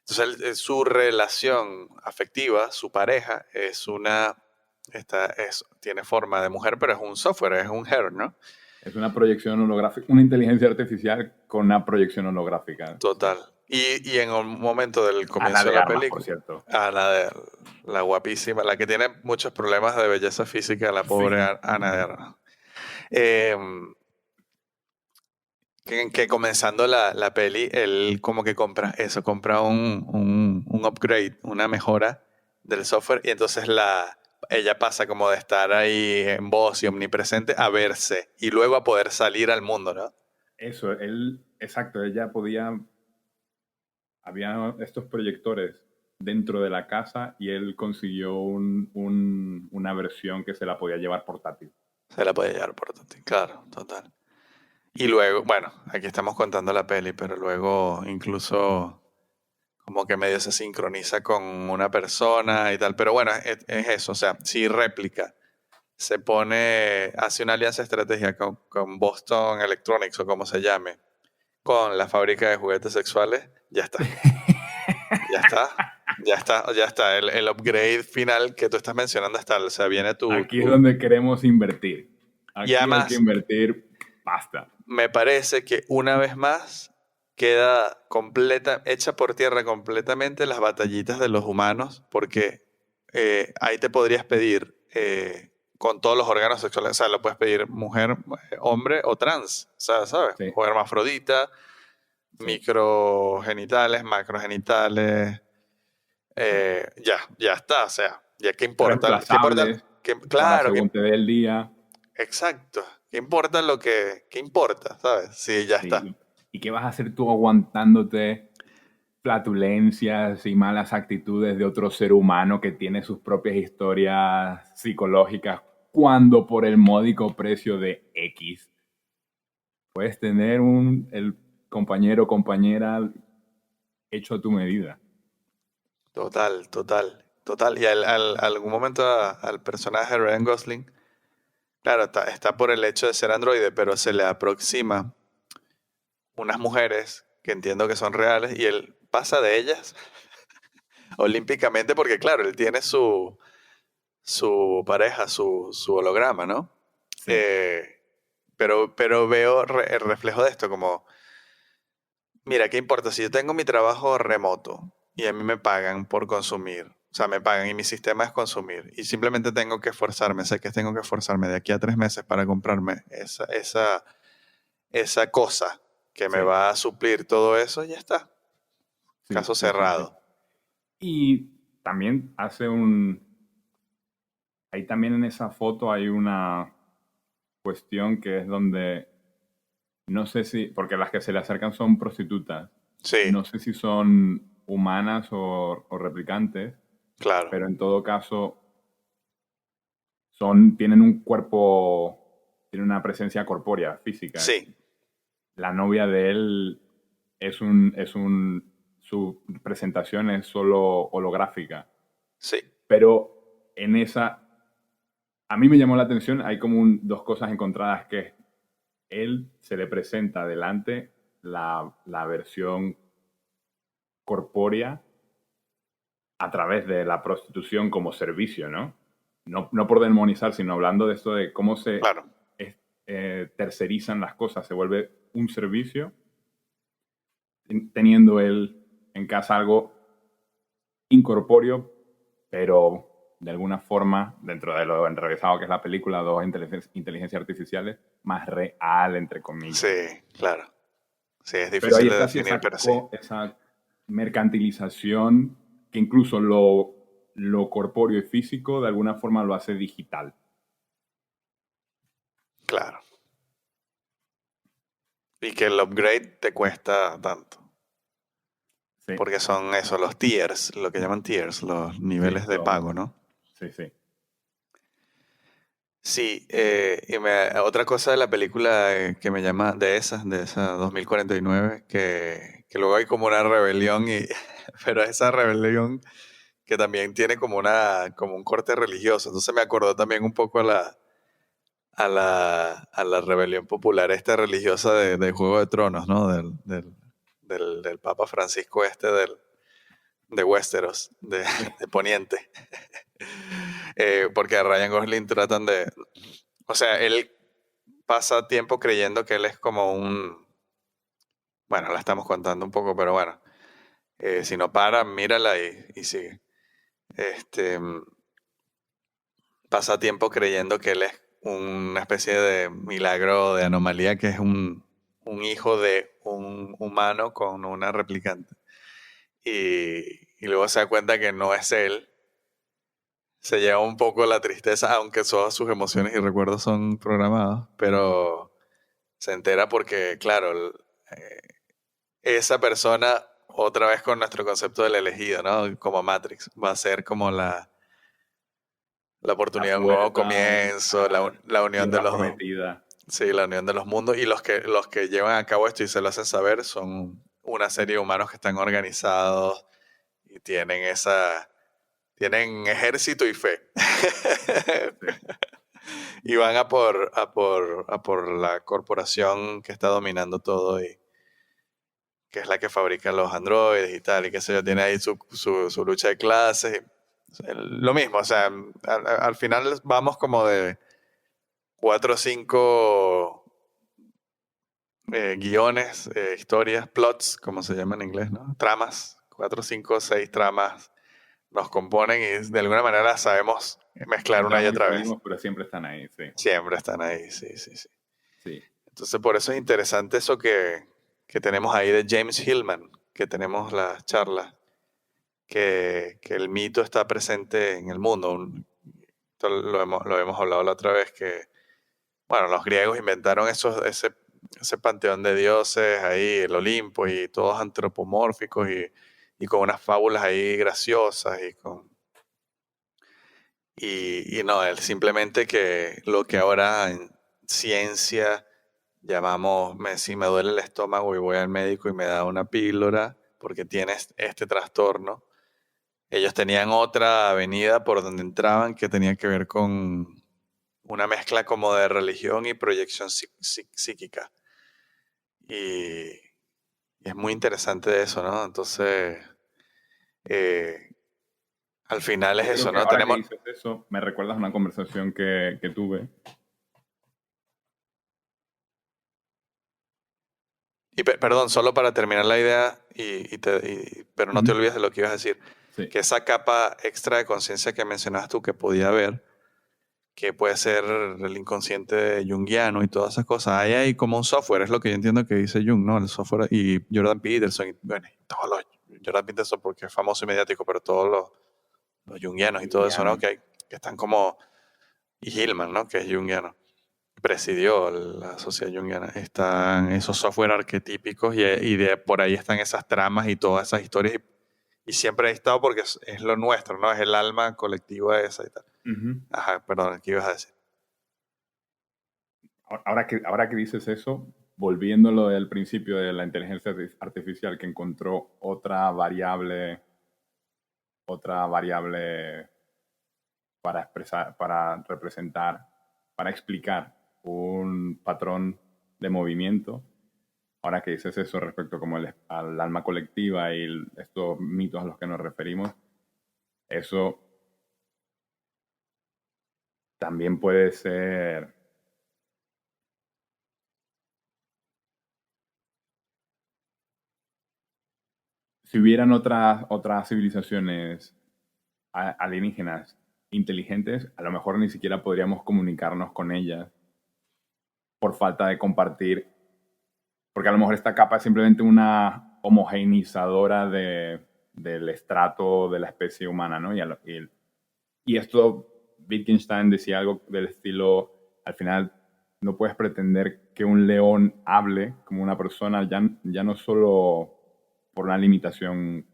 Entonces, su relación afectiva, su pareja, tiene forma de mujer, pero es un software, es un her, ¿no? Es una proyección holográfica, una inteligencia artificial con una proyección holográfica. Sí. Total. Y en un momento del Ana comienzo de de la Armas, por película, cierto. Ana de la guapísima, la que tiene muchos problemas de belleza física, la pobre Sí. Ana de Armas. Eh, que comenzando la peli, él como que compra eso, compra un upgrade, una mejora del software, y entonces ella pasa como de estar ahí en voz y omnipresente a verse y luego a poder salir al mundo, ¿no? Eso, exacto, ella podía, había estos proyectores dentro de la casa y él consiguió una versión que se la podía llevar portátil. Se la puede llevar por ti, claro, total. Y luego, bueno, aquí estamos contando la peli, pero luego incluso como que medio se sincroniza con una persona y tal. Pero bueno, es eso, o sea, si réplica hace una alianza estratégica con Boston Electronics o como se llame, con la fábrica de juguetes sexuales, ya está. Ya está. Ya está, ya está. El upgrade final que tú estás mencionando está. O sea, viene Aquí es donde queremos invertir. Y Aquí hay que además, invertir pasta. me parece que una vez más queda hecha por tierra completamente las batallitas de los humanos, porque ahí te podrías pedir con todos los órganos sexuales, o sea, lo puedes pedir mujer, hombre o trans, o sea, ¿sabes? Sí, O hermafrodita, sí. microgenitales, macrogenitales, ya está, o sea, ya qué importa, qué importa, Reemplazables para claro, según te dé el día. exacto, qué importa, ¿sabes? Sí, ya está. Sí. ¿Y qué vas a hacer tú aguantándote flatulencias y malas actitudes de otro ser humano que tiene sus propias historias psicológicas cuando por el módico precio de X puedes tener el compañero o compañera hecho a tu medida? Total, total, total. Y algún momento al personaje de Ryan Gosling, claro, está por el hecho de ser androide, pero se le aproxima unas mujeres que entiendo que son reales y él pasa de ellas olímpicamente porque, claro, él tiene su pareja, su holograma, ¿no? Sí, Eh, pero veo el reflejo de esto como, mira, ¿qué importa? Si yo tengo mi trabajo remoto y a mí me pagan por consumir, o sea, me pagan y mi sistema es consumir y simplemente tengo que esforzarme, sé que tengo que esforzarme de aquí a 3 meses para comprarme esa cosa que me sí, va a suplir todo eso, y ya está. sí, Caso sí, sí, sí. cerrado. Y también hace un... Ahí también en esa foto hay una cuestión que es donde no sé si, porque las que se le acercan son prostitutas, Sí, no sé si son humanas o replicantes, claro. pero en todo caso son, tienen un cuerpo, tienen una presencia corpórea, física. Sí, La novia de él su presentación es solo holográfica, sí, pero en esa, a mí me llamó la atención, hay como dos cosas encontradas que él se le presenta delante la versión corpórea a través de la prostitución como servicio, ¿no? No por demonizar, sino hablando de esto de cómo se claro. tercerizan las cosas, se vuelve un servicio, teniendo él en casa algo incorpóreo, pero de alguna forma, dentro de lo enrevesado que es la película, dos inteligencias artificiales, más real, entre Sí, comillas. claro. Sí, es Pero ahí difícil de está sí definir, pero sí. esa mercantilización que incluso lo corpóreo y físico de alguna forma lo hace digital. Claro. Y que el upgrade te cuesta tanto. Sí, Porque son eso, los tiers, lo que llaman tiers, los sí, niveles de pago, ¿no? sí, sí. Sí, otra cosa de la película que me llama, de esa 2049, que luego hay como una rebelión, pero esa rebelión que también tiene como un corte religioso. Entonces me acordó también un poco a la rebelión popular esta religiosa de Juego de Tronos, ¿no? Del Papa Francisco de Westeros, de, Sí, de Poniente. Porque a Ryan Gosling tratan de... O sea, él pasa tiempo creyendo que él es como un... Bueno, la estamos contando un poco, pero bueno. Si no para, mírala y sigue. Este, pasa tiempo creyendo que él es una especie de milagro de anomalía, que es un hijo de un humano con una replicante. Y luego se da cuenta que no es él. Se lleva un poco la tristeza, aunque todas sus emociones y recuerdos son programados, pero se entera porque, claro, esa persona, otra vez con nuestro concepto del elegido, ¿no? Como Matrix, va a ser como la la oportunidad de un nuevo puerta comienzo, a la unión de tierra los dos. prometida. Sí, la unión de los mundos. Y los que llevan a cabo esto y se lo hacen saber son una serie de humanos que están organizados y tienen ejército y fe. Sí, Y van a por la corporación que está dominando todo y que es la que fabrica los androides y tal, y qué sé yo, tiene ahí su lucha de clases. Lo mismo, o sea, al final vamos como de 4 o 5 guiones, historias, plots, como se llama en inglés, ¿no? Tramas, 4, 5, 6 tramas nos componen y de alguna manera sabemos mezclar una y entramos y otra vez. salimos, pero siempre están ahí, sí. Siempre están ahí, sí, sí, sí. Sí, Entonces, por eso es interesante eso que tenemos ahí de James Hillman, que tenemos las charlas, que el mito está presente en el mundo. Esto lo hemos hablado la otra vez, que, bueno, los griegos inventaron ese panteón de dioses ahí, el Olimpo, y todos antropomórficos y con unas fábulas ahí graciosas y no, él simplemente que lo que ahora en ciencia llamamos, si me duele el estómago y voy al médico y me da una píldora porque tienes este trastorno, ellos tenían otra avenida por donde entraban que tenía que ver con una mezcla como de religión y proyección psíquica. Y, y es muy interesante eso, ¿no? Entonces, eh, al final es Yo creo eso, que ¿no? ahora que Tenemos... dices eso, me recuerdas una conversación que tuve. Perdón, solo para terminar la idea, pero no te Ujú. olvides de lo que ibas a decir, Sí. que esa capa extra de conciencia que mencionabas tú que podía haber, que puede ser el inconsciente junguiano y todas esas cosas, ahí hay como un software, es lo que yo entiendo que dice Jung, ¿no? El software y Jordan Peterson, y, bueno, y todos los, Jordan Peterson porque es famoso y mediático, pero todos los junguianos y todo eso, ¿no? Jungiano. Que están como, y Hillman, ¿no? Que es junguiano presidió la sociedad junguiana. Están esos software arquetípicos y de por ahí están esas tramas y todas esas historias. Y siempre he estado porque es lo nuestro, ¿no? Es el alma colectiva esa y tal. Ujú. Ajá, perdón, ¿qué ibas a decir? Ahora que dices eso, volviendo a lo del principio de la inteligencia artificial que encontró otra variable para expresar, para representar, para explicar un patrón de movimiento. Ahora que dices eso respecto como al alma colectiva y estos mitos a los que nos referimos, eso también puede ser. Si hubieran otras civilizaciones alienígenas inteligentes, a lo mejor ni siquiera podríamos comunicarnos con ellas por falta de compartir, porque a lo mejor esta capa es simplemente una homogeneizadora del estrato de la especie humana, ¿no? Y esto, Wittgenstein decía algo del estilo, al final no puedes pretender que un león hable como una persona, ya no solo por una limitación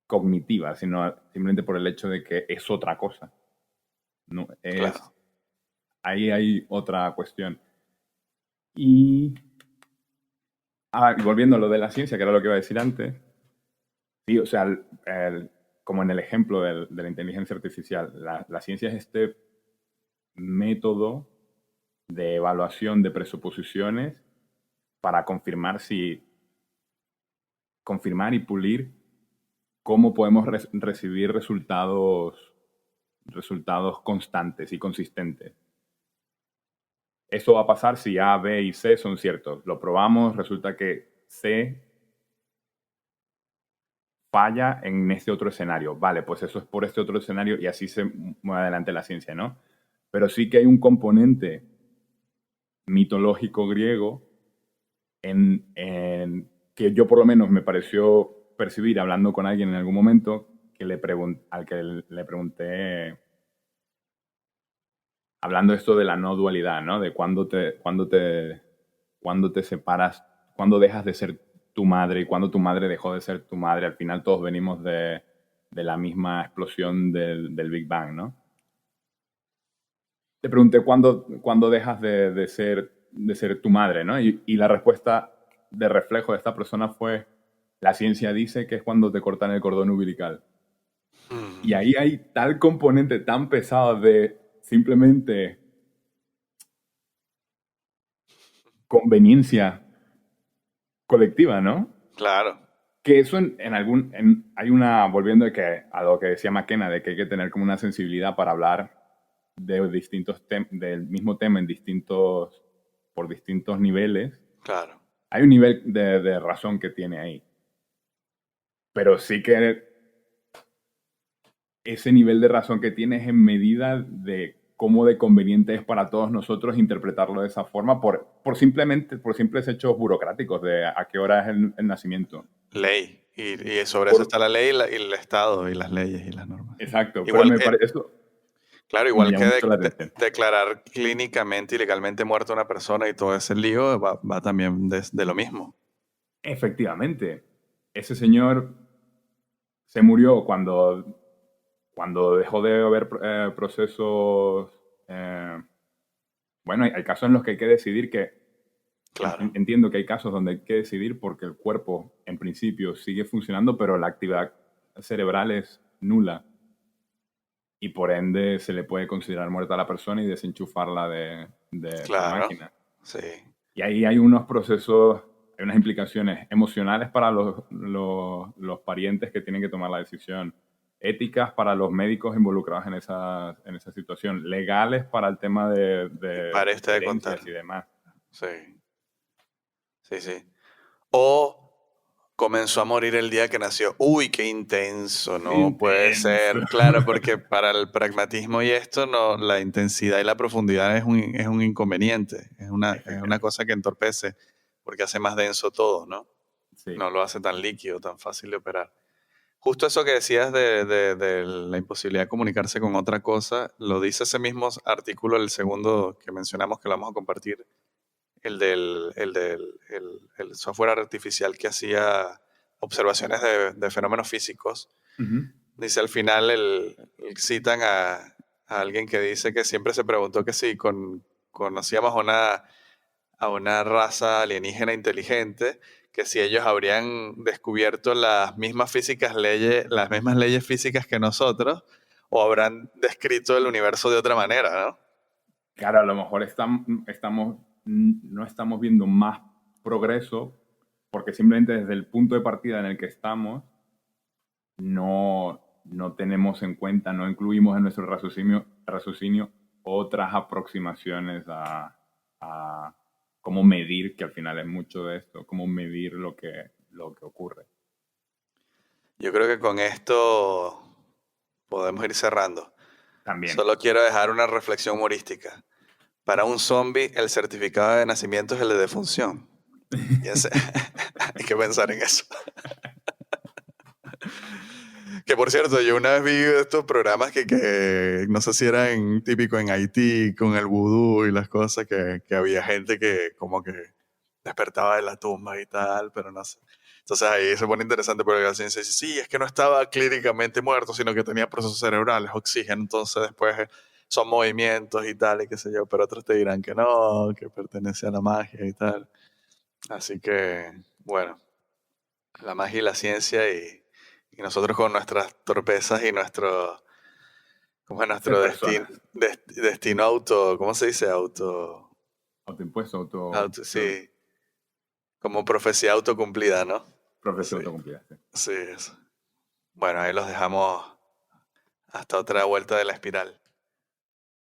cognitiva, sino simplemente por el hecho de que es otra cosa. No es, Claro. ahí hay otra cuestión. Y, y volviendo a lo de la ciencia, que era lo que iba a decir antes, sí, o sea, como en el ejemplo de la inteligencia artificial, la ciencia es este método de evaluación de presuposiciones para confirmar y pulir cómo podemos recibir resultados constantes y consistentes. Esto va a pasar si A, B y C son ciertos. Lo probamos, resulta que C falla en este otro escenario. Vale, pues eso es por este otro escenario y así se mueve adelante la ciencia, ¿no? Pero sí que hay un componente mitológico griego que yo por lo menos me pareció percibir hablando con alguien en algún momento al que le pregunté, hablando esto de la no dualidad, ¿no? De cuándo te separas, cuándo dejas de ser tu madre y cuándo tu madre dejó de ser tu madre. Al final todos venimos de la misma explosión del Big Bang, ¿no? Te pregunté cuándo dejas de ser tu madre, ¿no? Y la respuesta de reflejo de esta persona fue, la ciencia dice que es cuando te cortan el cordón umbilical. Y Mm, ahí hay tal componente tan pesado de simplemente conveniencia colectiva, ¿no? claro. Que eso hay volviendo a lo que decía McKenna, de que hay que tener como una sensibilidad para hablar del mismo tema por distintos niveles. Claro. Hay un nivel de razón que tiene ahí. Pero sí que ese nivel de razón que tiene es en medida de cómo de conveniente es para todos nosotros interpretarlo de esa forma por simples hechos burocráticos de a qué hora es el nacimiento. Ley. Y sobre eso Por, está la ley y el Estado y las leyes y las normas. exacto, pero Igual, me parece eso claro, me igual que llamó mucho la atención. declarar clínicamente y legalmente muerta una persona y todo ese lío va también de lo mismo. Efectivamente, ese señor se murió cuando dejó de haber procesos. Bueno, hay casos en los que hay que decidir Claro. entiendo que hay casos donde hay que decidir porque el cuerpo en principio sigue funcionando, pero la actividad cerebral es nula y por ende se le puede considerar muerta a la persona y desenchufarla de la Claro, máquina. sí. Y ahí hay unos procesos, hay unas implicaciones emocionales para los parientes que tienen que tomar la decisión, éticas para los médicos involucrados en esa situación, legales para el tema de Para este de contar. herencias y demás. Sí, sí, sí. O comenzó a morir el día que nació. Uy, qué intenso, no puede Intenso. ser. Claro, porque para el pragmatismo y esto, no, la intensidad y la profundidad es un inconveniente. Es una Efectivamente. cosa que entorpece, porque hace más denso todo, ¿no? Sí. No lo hace tan líquido, tan fácil de operar. Justo eso que decías de la imposibilidad de comunicarse con otra cosa, lo dice ese mismo artículo, el segundo que mencionamos, que lo vamos a compartir, el software artificial que hacía observaciones de fenómenos físicos. Ujú. Dice al final, citan a alguien que dice que siempre se preguntó que si conocíamos a una raza alienígena inteligente, que si ellos habrían descubierto las mismas leyes físicas que nosotros, o habrán descrito el universo de otra manera, ¿no? Claro, a lo mejor no estamos viendo más progreso porque simplemente desde el punto de partida en el que estamos no tenemos en cuenta, no incluimos en nuestro raciocinio otras aproximaciones a cómo medir, que al final es mucho de esto, cómo medir lo que ocurre. Yo creo que con esto podemos ir cerrando. También. Solo quiero dejar una reflexión humorística. Para un zombie, el certificado de nacimiento es el de defunción. Hay que pensar en eso. Que por cierto, yo una vez vi estos programas que no sé si eran típicos en Haití, con el vudú y las cosas, que había gente que como que despertaba de la tumba y tal, pero no sé. Entonces ahí se pone interesante porque la ciencia dice, sí, es que no estaba clínicamente muerto, sino que tenía procesos cerebrales, oxígeno, entonces después son movimientos y tal, y qué sé yo, pero otros te dirán que no, que pertenece a la magia y tal. Así que, bueno, la magia y la ciencia y nosotros con nuestras torpezas y como es Ser nuestro personas. destino auto, ¿cómo se dice? Autoimpuesto, Sí, como profecía autocumplida, ¿no? profesión Sí, autocumplida. Sí. sí, eso. Bueno, ahí los dejamos hasta otra vuelta de la espiral.